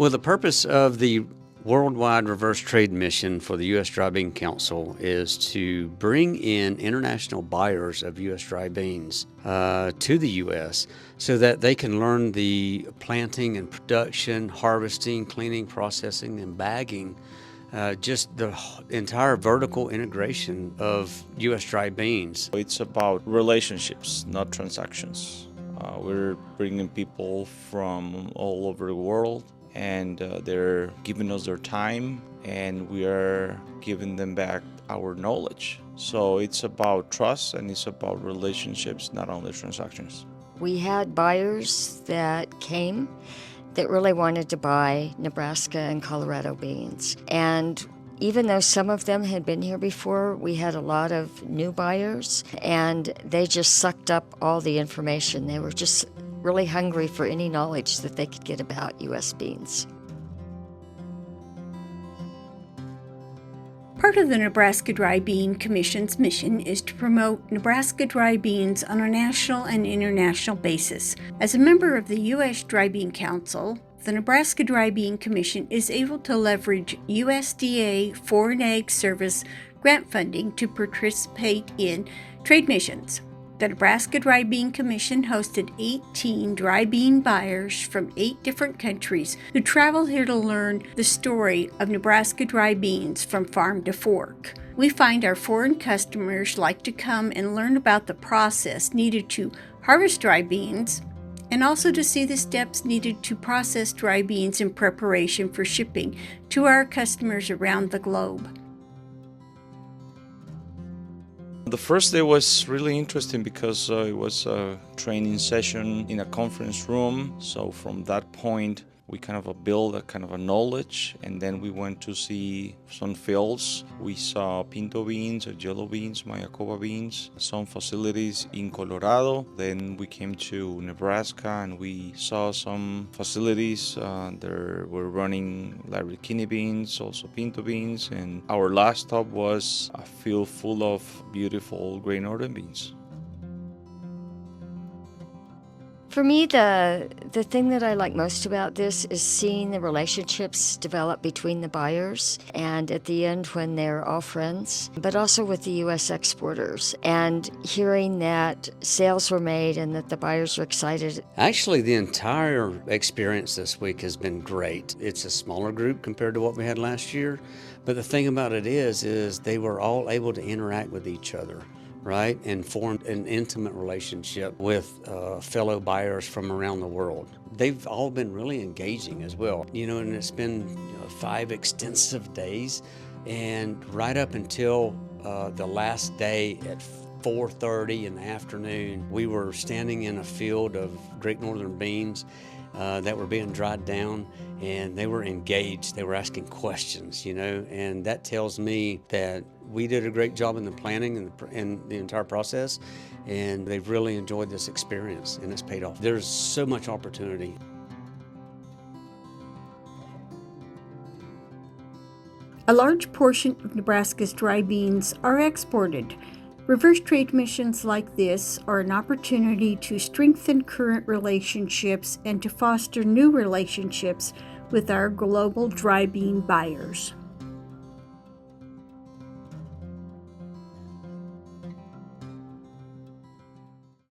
Well, the purpose of the Worldwide Reverse Trade Mission for the U.S. Dry Bean Council is to bring in international buyers of U.S. dry beans to the U.S. so that they can learn the planting and production, harvesting, cleaning, processing, and bagging, just the entire vertical integration of U.S. dry beans. It's about relationships, not transactions. We're bringing people from all over the world, and they're giving us their time, and we are giving them back our knowledge. So it's about trust, and it's about relationships, not only transactions. We had buyers that came that really wanted to buy Nebraska and Colorado beans. And even though some of them had been here before, we had a lot of new buyers, and they just sucked up all the information. They were just really hungry for any knowledge that they could get about U.S. beans. Part of the Nebraska Dry Bean Commission's mission is to promote Nebraska dry beans on a national and international basis. As a member of the U.S. Dry Bean Council, the Nebraska Dry Bean Commission is able to leverage USDA Foreign Ag Service grant funding to participate in trade missions. The Nebraska Dry Bean Commission hosted 18 dry bean buyers from 8 different countries who traveled here to learn the story of Nebraska dry beans from farm to fork. We find our foreign customers like to come and learn about the process needed to harvest dry beans, and also to see the steps needed to process dry beans in preparation for shipping to our customers around the globe. The first day was really interesting because it was a training session in a conference room. So from that point, we kind of built a kind of a knowledge, and then we went to see some fields. We saw pinto beans or yellow beans, Mayacoba beans, some facilities in Colorado. Then we came to Nebraska and we saw some facilities. There were running Larry beans, also pinto beans, and our last stop was a field full of beautiful gray northern beans. For me, the thing that I like most about this is seeing the relationships develop between the buyers, and at the end when they're all friends, but also with the U.S. exporters, and hearing that sales were made and that the buyers are excited. Actually, the entire experience this week has been great. It's a smaller group compared to what we had last year, but the thing about it is they were all able to interact with each other, right, and formed an intimate relationship with fellow buyers from around the world. They've all been really engaging as well, and it's been 5 extensive days, and right up until the last day at 4:30 in the afternoon, we were standing in a field of Great Northern beans that were being dried down, and they were engaged. They were asking questions, and that tells me that we did a great job in the planning and the entire process, and they've really enjoyed this experience, and it's paid off. There's so much opportunity. A large portion of Nebraska's dry beans are exported. Reverse trade missions like this are an opportunity to strengthen current relationships and to foster new relationships with our global dry bean buyers.